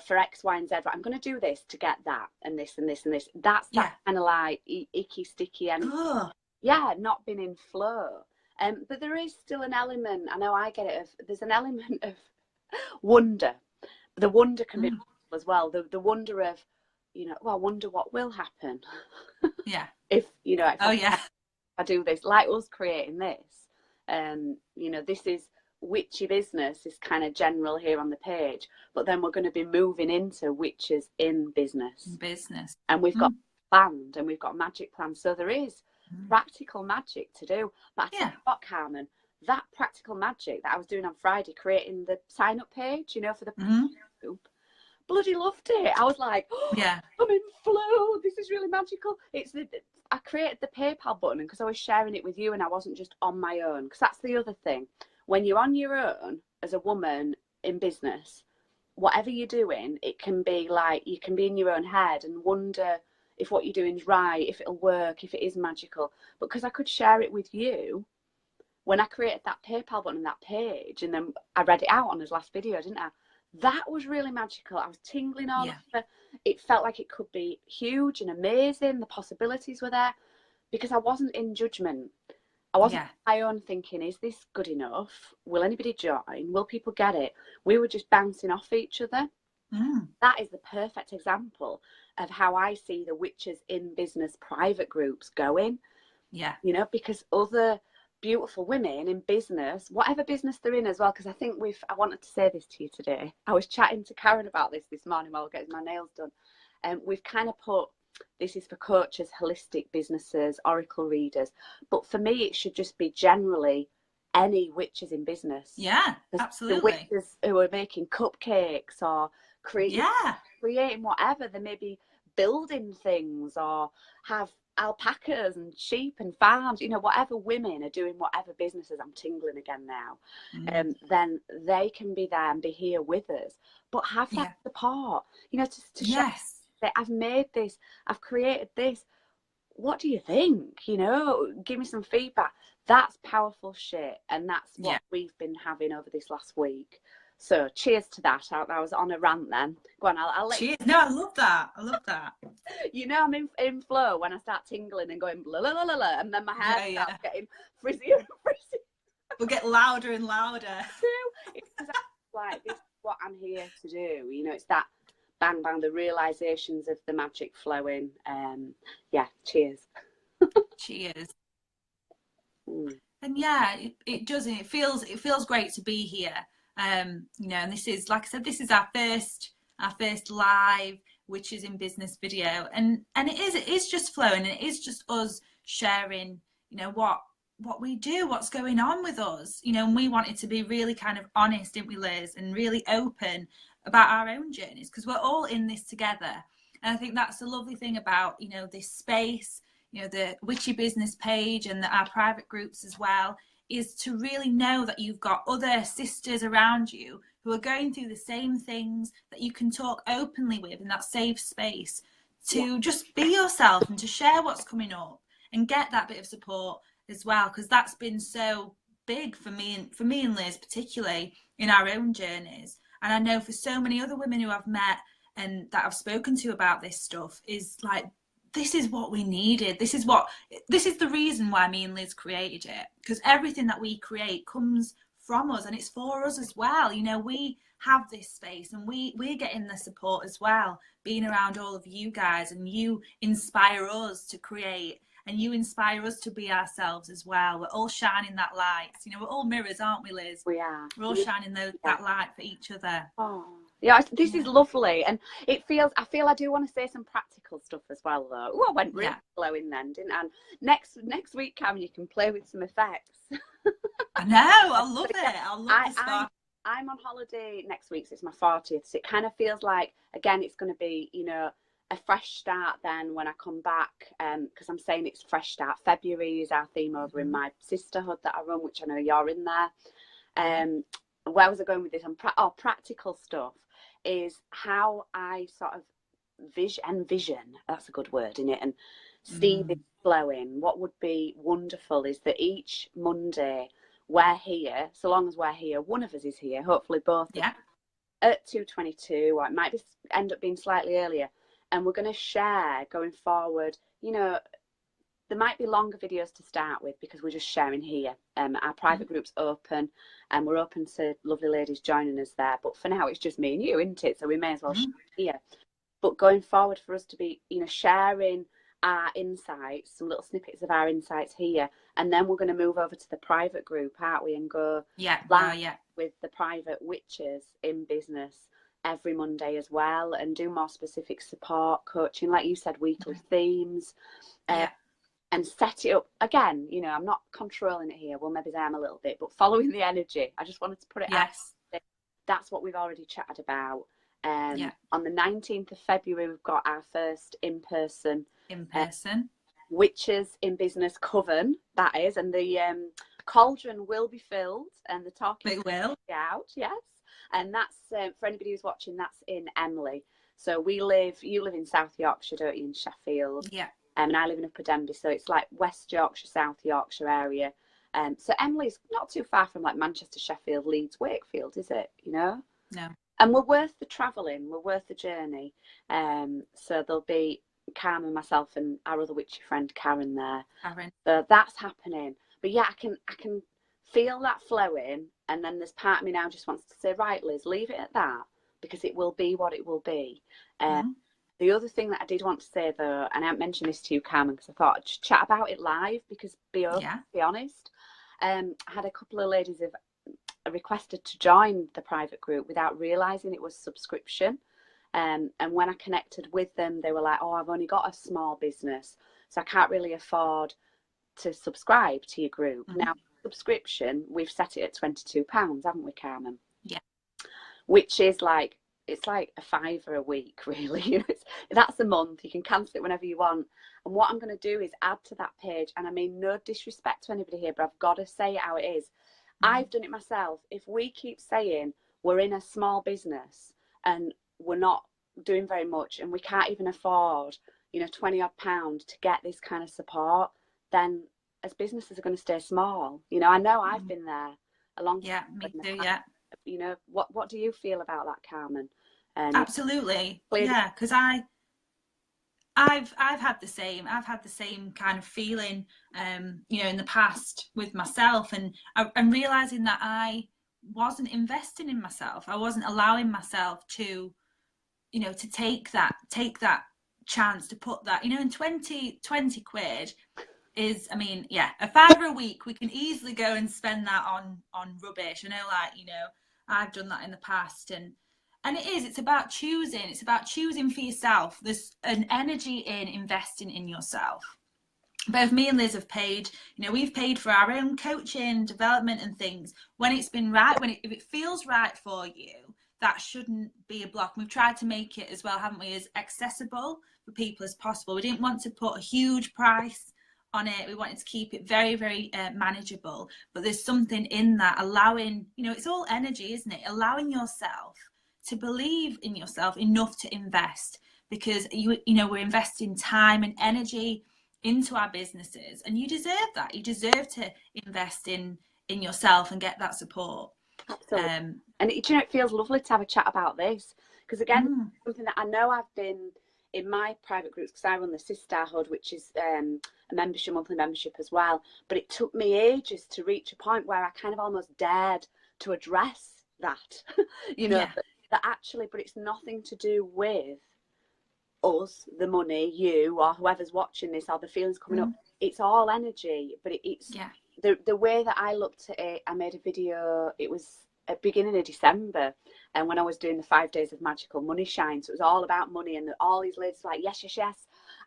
for X, Y, and Z. Right, I'm going to do this to get that and this and this and this. That's that kind of like icky, sticky, and not being in flow. But there is still an element, I know I get it, there's an element of wonder. The wonder can be as well, the wonder of I wonder what will happen if I do this, like us creating this. This is witchy business, is kind of general here on the page, but then we're going to be moving into witches in business, and we've got planned, and we've got magic plans, so there is practical magic to do. But I tell you what, Carmen, that practical magic that I was doing on Friday, creating the sign up page for the group, bloody loved it. I was like, I'm in flow, this is really magical. I created the PayPal button because I was sharing it with you and I wasn't just on my own, because that's the other thing. When you're on your own as a woman in business, whatever you're doing, it can be like you can be in your own head and wonder if what you're doing is right, if it'll work, if it is magical. But because I could share it with you, when I created that PayPal button and that page, and then I read it out on his last video, didn't I? That was really magical. I was tingling all over. It felt like it could be huge and amazing. The possibilities were there because I wasn't in judgment. I wasn't my own thinking, is this good enough? Will anybody join? Will people get it? We were just bouncing off each other. That is the perfect example of how I see the Witches in Business private groups going. You know, because other beautiful women in business, whatever business they're in as well, because I think I wanted to say this to you today. I was chatting to Karen about this morning while getting my nails done. And we've kind of put, this is for coaches, holistic businesses, oracle readers. But for me, it should just be generally any witches in business. Yeah, absolutely. The witches who are making cupcakes or creating whatever. They may be building things or have alpacas and sheep and farms, you know, whatever women are doing, whatever businesses, I'm tingling again now, then they can be there and be here with us, but have that support, you know, to share, say, I've made this, I've created this, what do you think, you know, give me some feedback. That's powerful shit, and that's what we've been having over this last week. So cheers to that. I was on a rant then. Go on, I'll let cheers. No, I love that. I love that. You know, I'm in flow when I start tingling and going blah, blah, blah, blah, blah, and then my hair starts getting frizzier and frizzier. We'll get louder and louder. It's exactly like, this is what I'm here to do. You know, it's that bang, bang, the realizations of the magic flowing. Cheers. Cheers. And yeah, it does. It feels great to be here. You know, and this is, like I said, this is our first live Witches in Business video, and it is just flowing, and it is just us sharing, you know, what we do, what's going on with us, you know, and we wanted to be really kind of honest, didn't we, Liz, and really open about our own journeys, because we're all in this together. And I think that's the lovely thing about, you know, this space, you know, the Witchy Business page and our private groups as well, is to really know that you've got other sisters around you who are going through the same things, that you can talk openly with in that safe space to just be yourself and to share what's coming up and get that bit of support as well, because that's been so big for me and Liz, particularly in our own journeys. And I know for so many other women who I've met and that I've spoken to about this stuff, is like, this is what we needed. This is the reason why me and Liz created it, because everything that we create comes from us and it's for us as well. You know, we have this space and we're getting the support as well, being around all of you guys, and you inspire us to create and you inspire us to be ourselves as well. We're all shining that light. You know, we're all mirrors, aren't we, Liz? We are. We're all shining that light for each other. Oh. Yeah, this is lovely, and I feel I do want to say some practical stuff as well, though. Oh, I went really glowing then, didn't I? And next week, Cam, you can play with some effects. I know, I love it. I love the spark. I'm on holiday next week, so it's my 40th, so it kind of feels like, again, it's going to be, you know, a fresh start then when I come back, because I'm saying it's fresh start. February is our theme over in my sisterhood that I run, which I know you're in there. Where was I going with this? Practical stuff is how I sort of envision, that's a good word, isn't it? And see this flowing. What would be wonderful is that each Monday we're here, so long as we're here, one of us is here, hopefully both at 2:22, or it might end up being slightly earlier, and we're going to share going forward. You know, there might be longer videos to start with because we're just sharing here. Our private group's open, and we're open to lovely ladies joining us there. But for now, it's just me and you, isn't it? So we may as well share here. But going forward, for us to be, you know, sharing our insights, some little snippets of our insights here, and then we're going to move over to the private group, aren't we? And go live with the private Witches in Business every Monday as well, and do more specific support coaching, like you said, weekly themes. And set it up again. You know, I'm not controlling it here. Well, maybe I am a little bit, but following the energy. I just wanted to put it out. That's what we've already chatted about. On the 19th of February, we've got our first in-person Witches in Business coven, that is, and the cauldron will be filled, and the talking will be out. Yes, and that's for anybody who's watching. That's in Emley. So you live in South Yorkshire, don't you, in Sheffield? Yeah. And I live in Upper Denby, so it's like West Yorkshire, South Yorkshire area. So Emily's not too far from like Manchester, Sheffield, Leeds, Wakefield, is it? You know? No. And we're worth the travelling, we're worth the journey. So there'll be Carmen, myself, and our other witchy friend Karen there. Karen. So that's happening. But yeah, I can feel that flowing, and then there's part of me now just wants to say, right, Liz, leave it at that, because it will be what it will be. The other thing that I did want to say though, and I haven't mentioned this to you, Carmen, because I thought I'd just chat about it live, because be honest, I had a couple of ladies have requested to join the private group without realising it was subscription. And when I connected with them, they were like, oh, I've only got a small business, so I can't really afford to subscribe to your group. Now, subscription, we've set it at £22, haven't we, Carmen? Yeah. Which is like, it's like a £5 a week, really. That's a month. You can cancel it whenever you want. And what I'm going to do is add to that page, and I mean no disrespect to anybody here, but I've got to say it how it is. I've done it myself. If we keep saying we're in a small business and we're not doing very much, and we can't even afford, you know, 20 odd pounds to get this kind of support, then as businesses are going to stay small. You know, I know I've been there a long time. Yeah, me too. Yeah. You know, what do you feel about that, Carmen? Absolutely. Yeah, because I've had the same. I've had the same kind of feeling, you know, in the past with myself, and realizing that I wasn't investing in myself. I wasn't allowing myself to, you know, to take that chance to put that, you know, in 20 quid is, I mean, yeah, a £5 a week, we can easily go and spend that on rubbish. I know, like, you know, I've done that in the past, and it's about choosing. It's about choosing for yourself. There's an energy in investing in yourself. Both me and Liz have paid, you know, we've paid for our own coaching, development and things when it's been right, if it feels right for you. That shouldn't be a block. We've tried to make it as well, haven't we, as accessible for people as possible. We didn't want to put a huge price on it. We wanted to keep it very, very manageable. But there's something in that, allowing, you know, it's all energy, isn't it? Allowing yourself to believe in yourself enough to invest, because you know, we're investing time and energy into our businesses, and you deserve that. You deserve to invest in yourself and get that support. Absolutely. And you know, it feels lovely to have a chat about this, because again, something that I know I've been in my private groups, because I run the Sisterhood, which is a membership, monthly membership as well. But it took me ages to reach a point where I kind of almost dared to address that, you know, that actually, but it's nothing to do with us, the money, you, or whoever's watching this, or the feelings coming up. It's all energy, but it's the way that I looked at it. I made a video, it was at the beginning of December, and when I was doing the 5 days of magical money shine, so it was all about money, and all these ladies were like, yes,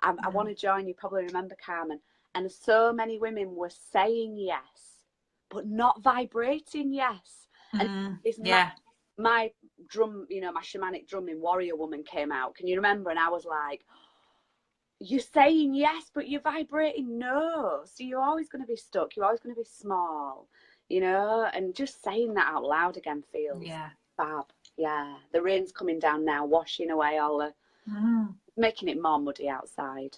I want to join. You probably remember, Carmen. And so many women were saying yes, but not vibrating yes. And it's my drum, you know, my shamanic drumming warrior woman came out. Can you remember? And I was like, you're saying yes, but you're vibrating no. So you're always going to be stuck. You're always going to be small, you know. And just saying that out loud again feels fab. Yeah, the rain's coming down now, washing away all the, making it more muddy outside.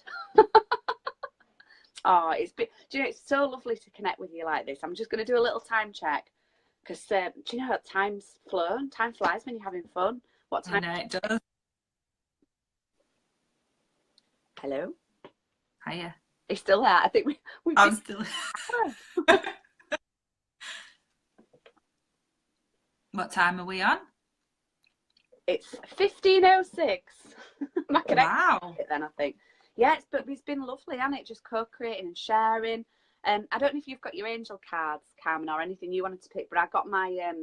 Oh, do you know, it's so lovely to connect with you like this. I'm just going to do a little time check, because do you know what, time's flown? Time flies when you're having fun. What time? I know it does. Hello? Hiya. He's still there. I think I'm still. What time are we on? It's 15:06. Wow. Then I think. Yeah, it's been lovely, hasn't it? Just co-creating and sharing. I don't know if you've got your angel cards, Carmen, or anything you wanted to pick, but I got my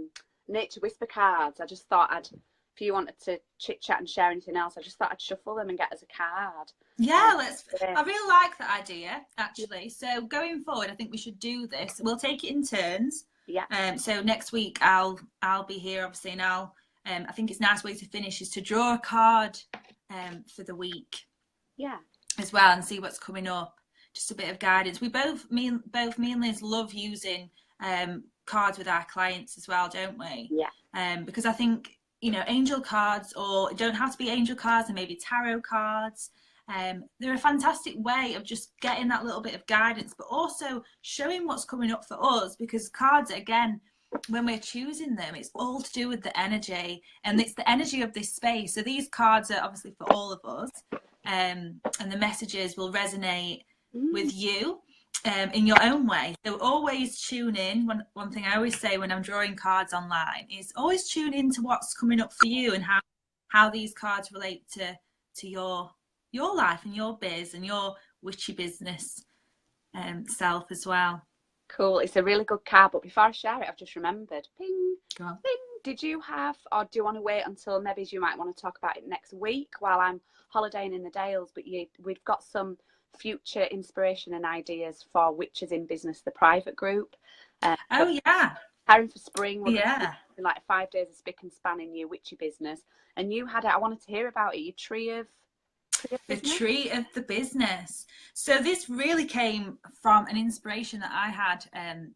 Nature Whisper cards. I just thought if you wanted to chit chat and share anything else, I just thought I'd shuffle them and get as a card. Yeah, I really like that idea, actually. So going forward, I think we should do this. We'll take it in turns. Yeah. So next week I'll be here, obviously, and I think it's a nice way to finish is to draw a card for the week. Yeah. As well, and see what's coming up. Just a bit of guidance. Me and Liz love using cards with our clients as well, don't we? Yeah. Because I think, you know, angel cards, or it don't have to be angel cards, and maybe tarot cards. They're a fantastic way of just getting that little bit of guidance, but also showing what's coming up for us, because cards, again, when we're choosing them, it's all to do with the energy, and it's the energy of this space. So these cards are obviously for all of us, and the messages will resonate with you in your own way. So always tune in. One thing I always say when I'm drawing cards online is always tune in to what's coming up for you, and how these cards relate to your life and your biz and your witchy business self as well. Cool. It's a really good card, but before I share it, I've just remembered. Ping, Go on. ping. Did you have, or do you want to wait until maybe you might want to talk about it next week while I'm holidaying in the Dales? But we've got some future inspiration and ideas for Witches in Business, the private group. Oh yeah. Preparing for spring. We're Yeah. like 5 days of spick and span in your witchy business. And you had it. I wanted to hear about it. Your tree of The tree of the business. So this really came from an inspiration that I had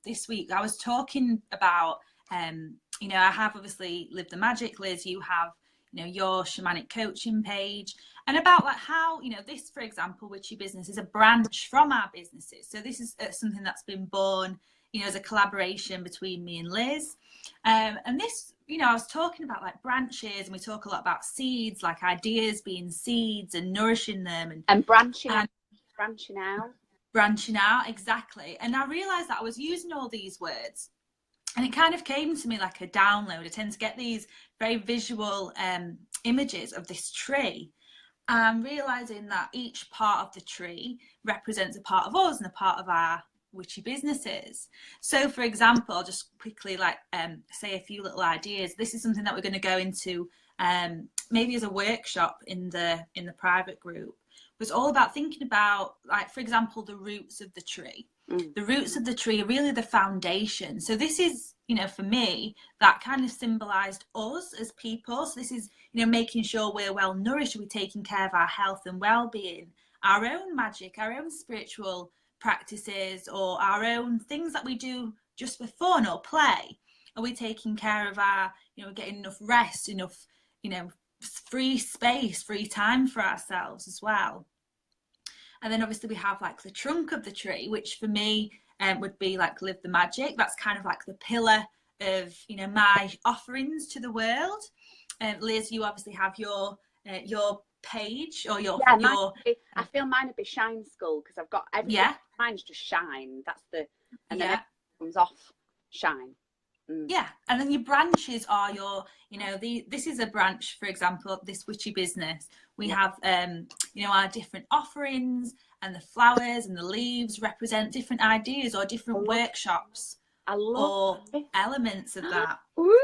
this week. I was talking about, you know, I have obviously Live the Magic. Liz, you have, you know, your shamanic coaching page, and about like how, you know, this, for example, Witchy Business is a branch from our businesses. So this is something that's been born, you know, as a collaboration between me and Liz. And this, you know, I was talking about like branches, and we talk a lot about seeds, like ideas being seeds and nourishing them and branching out. Branching out, exactly. And I realized that I was using all these words, and it kind of came to me like a download. I tend to get these very visual images of this tree, and realizing that each part of the tree represents a part of us and a part of our witchy businesses. So for example, I'll just quickly like say a few little ideas. This is something that we're going to go into maybe as a workshop in the private group. Was all about thinking about, like, for example, the roots of the tree. The roots of the tree are really the foundation. So this is, you know, for me, that kind of symbolized us as people. So this is, you know, making sure we're well nourished, we're taking care of our health and well-being, our own magic, our own spiritual practices, or our own things that we do just for fun or play. Are we taking care of our, you know, getting enough rest, enough, you know, free space, free time for ourselves as well? And then obviously we have like the trunk of the tree, which for me would be like Live the Magic. That's kind of like the pillar of, you know, my offerings to the world. Liz, you obviously have your page, or your I feel mine would be Shine Skull, because I've got everything. Yeah, mine's just shine. That's the, and then yeah, it comes off shine. Yeah, and then your branches are your, you know, this is a branch, for example, this witchy business. We have, you know, our different offerings, and the flowers and the leaves represent different ideas or different workshops. I love or elements of that. Woo!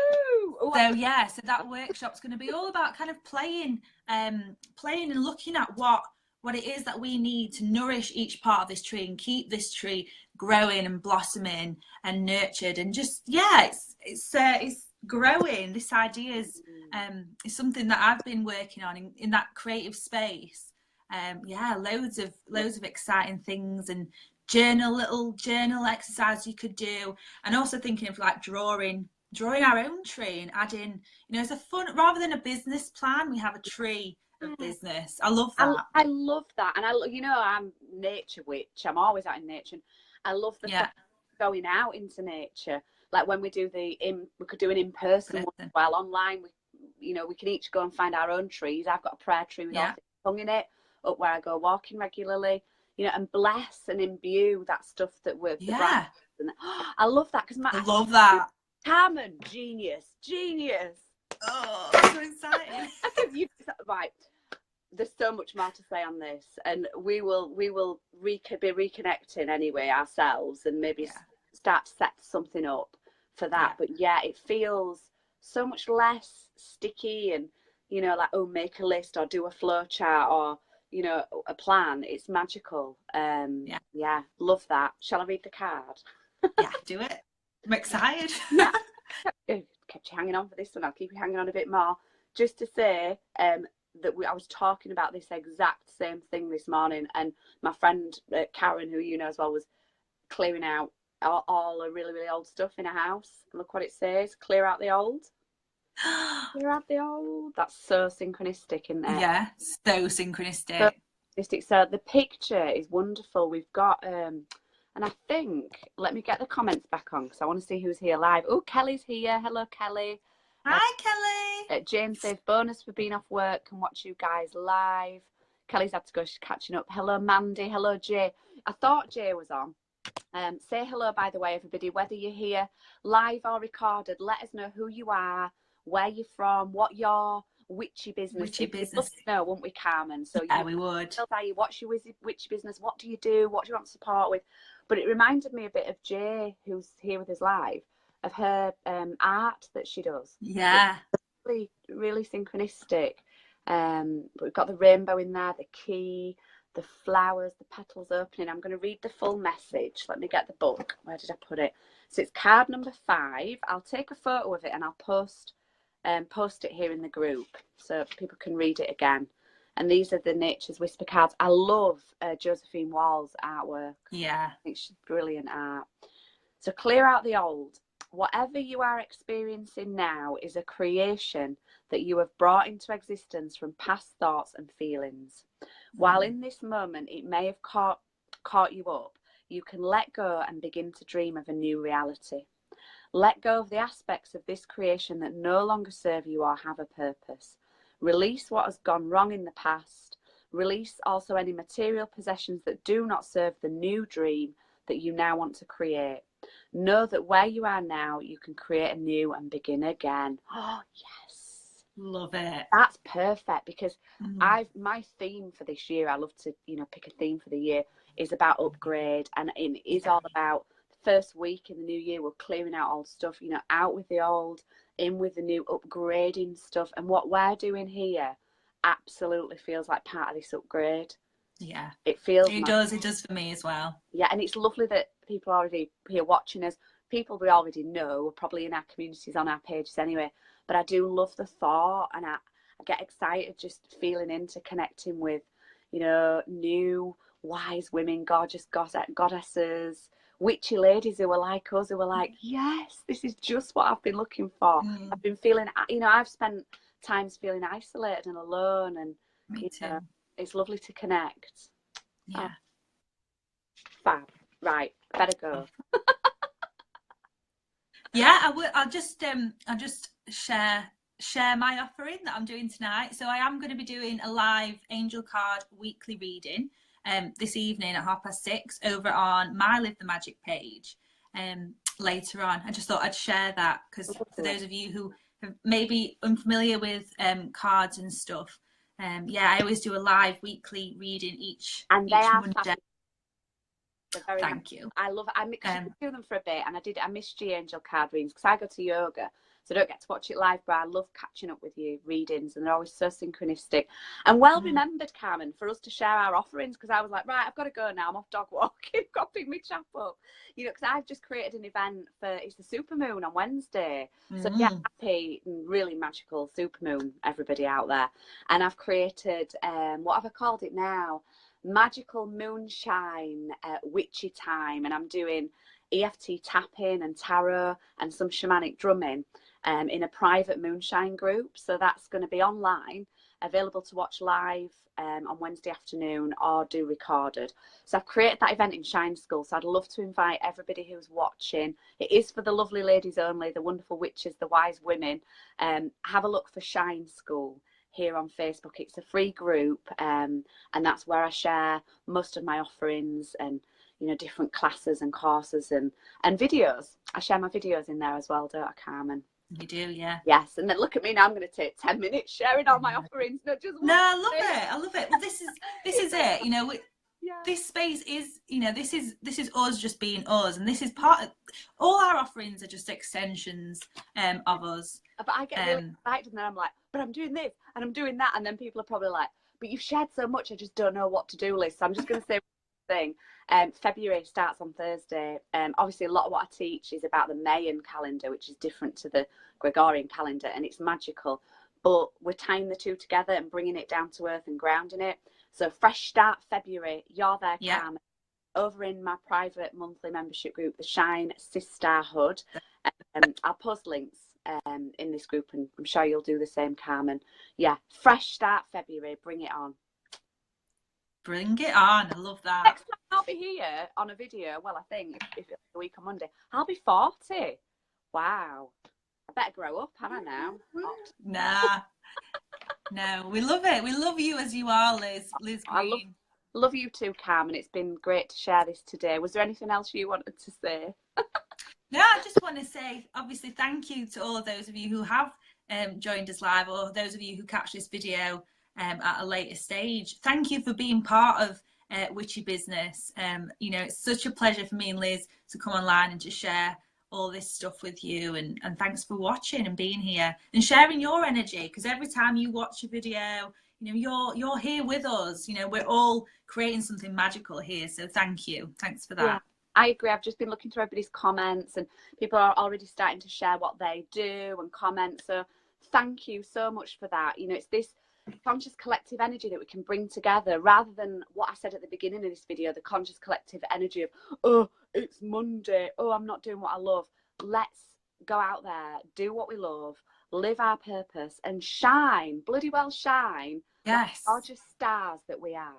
So yeah, so that workshop's going to be all about kind of playing and looking at what it is that we need to nourish each part of this tree and keep this tree growing and blossoming and nurtured, and just, yeah, it's growing. This idea is something that I've been working on in that creative space. Yeah, loads of exciting things, and little journal exercise you could do, and also thinking of like drawing our own tree and adding, you know, as a fun, rather than a business plan, we have a tree of business. I love that. I love that. And you know, I'm nature witch. I'm always out in nature. And I love the fact going out into nature. Like when we do we could do an in-person one, while online, we can each go and find our own trees. I've got a prayer tree with all hung in it up where I go walking regularly, you know, and bless and imbue that stuff that we're I love that, because I love that. Carmen, genius. Oh, so excited. Right, there's so much more to say on this, and we will be reconnecting anyway ourselves, and maybe start to set something up for that. But yeah, it feels so much less sticky, and, you know, like, oh, make a list or do a flow chart or, you know, a plan. It's magical. Yeah, love that. Shall I read the card? Yeah, do it. I'm excited. Kept you hanging on for this one. I'll keep you hanging on a bit more. Just to say that I was talking about this exact same thing this morning, and my friend Karen, who you know as well, was clearing out all the really, really old stuff in a house. Look what it says: clear out the old. Clear out the old. That's so synchronistic, isn't it? Yeah, so synchronistic. synchronistic. So the picture is wonderful. We've got, and I think, let me get the comments back on because I want to see who's here live. Oh, Kelly's here. Hello, Kelly. Hi, Kelly. Jane says, bonus for being off work, can watch you guys live. Kelly's had to go, she's catching up. Hello, Mandy. Hello, Jay. I thought Jay was on. Say hello, by the way, everybody, whether you're here live or recorded. Let us know who you are, where you're from, what your witchy business is. We'd love to know, wouldn't we, Carmen? So yeah, we would. What's your witchy business? What do you do? What do you want support with? But it reminded me a bit of Jay, who's here with us live, of her art that she does. Yeah. It's really, really synchronistic. We've got the rainbow in there, the key, the flowers, the petals opening. I'm going to read the full message. Let me get the book. Where did I put it? So it's card number 5. I'll take a photo of it and I'll post it here in the group so people can read it again. And these are the Nature's Whisper cards. I love Josephine Wall's artwork. Yeah. I think she's brilliant art. So clear out the old. Whatever you are experiencing now is a creation that you have brought into existence from past thoughts and feelings. While in this moment it may have caught you up, you can let go and begin to dream of a new reality. Let go of the aspects of this creation that no longer serve you or have a purpose. Release what has gone wrong in the past. Release also any material possessions that do not serve the new dream that you now want to create. Know that where you are now, you can create anew and begin again. Oh, yes. Love it. That's perfect because my theme for this year, I love to, pick a theme for the year, is about upgrade. And it is all about the first week in the new year, we're clearing out old stuff, out with the old, in with the new, upgrading stuff. And what we're doing here absolutely feels like part of this upgrade. Yeah, it feels it does for me as well. Yeah, and it's lovely that people are already here watching us, people we already know, probably in our communities, on our pages anyway, but I do love the thought, and I get excited just feeling into connecting with new wise women, gorgeous goddesses, witchy ladies who are like us, who are like, yes, this is just what I've been looking for. I've been feeling, I've spent times feeling isolated and alone, and me too. It's lovely to connect. Yeah. Fab. Right, better go. Yeah, I will. I'll just share my offering that I'm doing tonight. So I am going to be doing a live angel card weekly reading this evening at 6:30 over on my Live the Magic page later on. I just thought I'd share that because for those of you who are maybe unfamiliar with cards and stuff, I always do a live weekly reading each Monday. Thank you. I love it. I do them for a bit, and I missed your angel card readings because I go to yoga, so I don't get to watch it live, but I love catching up with you readings, and they're always so synchronistic and well remembered, Carmen, for us to share our offerings, because I was like, right, I've got to go now, I'm off dog walking, got to pick my chap up, because I've just created an event it's the supermoon on Wednesday, so happy and really magical supermoon, everybody out there, and I've created what have I called it now? Magical moonshine witchy time, and I'm doing EFT tapping and tarot and some shamanic drumming in a private moonshine group. So that's going to be online, available to watch live on Wednesday afternoon or do recorded. So I've created that event in Shine School, so I'd love to invite everybody who's watching. It is for the lovely ladies only, the wonderful witches, the wise women. Have a look for Shine School here on Facebook. It's a free group, and that's where I share most of my offerings and different classes and courses and videos. I share my videos in there as well, don't I, Carmen? You do, yeah. Yes, and then look at me now. I'm going to take 10 minutes sharing all my offerings, not just one. No, I love it. Well, this is it. This space is, this is us just being us, and this is part of all our offerings are just extensions of us. But I get really excited, and then I'm like, but I'm doing this and I'm doing that, and then people are probably like, but you've shared so much, I just don't know what to do, Liz. So I'm just going to say one thing. February starts on Thursday. Obviously, a lot of what I teach is about the Mayan calendar, which is different to the Gregorian calendar, and it's magical. But we're tying the two together and bringing it down to earth and grounding it. So fresh start February. You're there, Carmen, over in my private monthly membership group, the Shine Sisterhood. I'll post links in this group, and I'm sure you'll do the same, Carmen. Yeah, fresh start February. Bring it on. Bring it on. I love that. Next time I'll be here on a video. Well, I think if it's a week on Monday, I'll be 40. Wow. I better grow up, haven't I now? Nah. No, we love it. We love you as you are, Liz. Liz Green. I love you too, Carmen. It's been great to share this today. Was there anything else you wanted to say? No, I just want to say, obviously, thank you to all of those of you who have joined us live, or those of you who catch this video at a later stage. Thank you for being part of Witchy Business. You know, it's such a pleasure for me and Liz to come online and to share all this stuff with you, and thanks for watching and being here and sharing your energy, because every time you watch a video, you know, you're here with us. You know, we're all creating something magical here, so thank you. Thanks for that. Yeah, I agree. I've just been looking through everybody's comments, and people are already starting to share what they do and comment, so thank you so much for that. You know, it's this conscious collective energy that we can bring together, rather than what I said at the beginning of this video, the conscious collective energy of, oh, it's Monday, oh, I'm not doing what I love. Let's go out there, do what we love, live our purpose, and shine, bloody well shine. Yes, like gorgeous stars that we are.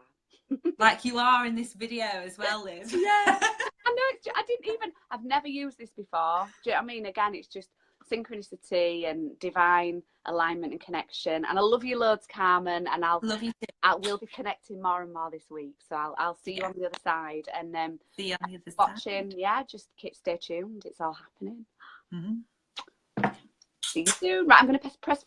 Like you are in this video as well, Liz. Yeah. I know. I've never used this before. Do you know what I mean? Again, it's just synchronicity and divine alignment and connection. And I love you loads, Carmen. And Love you too. We'll be connecting more and more this week. So I'll see you on the other side. And see you on the other watching. side. Yeah, just stay tuned. It's all happening. Mm-hmm. See you soon. Right, I'm going to press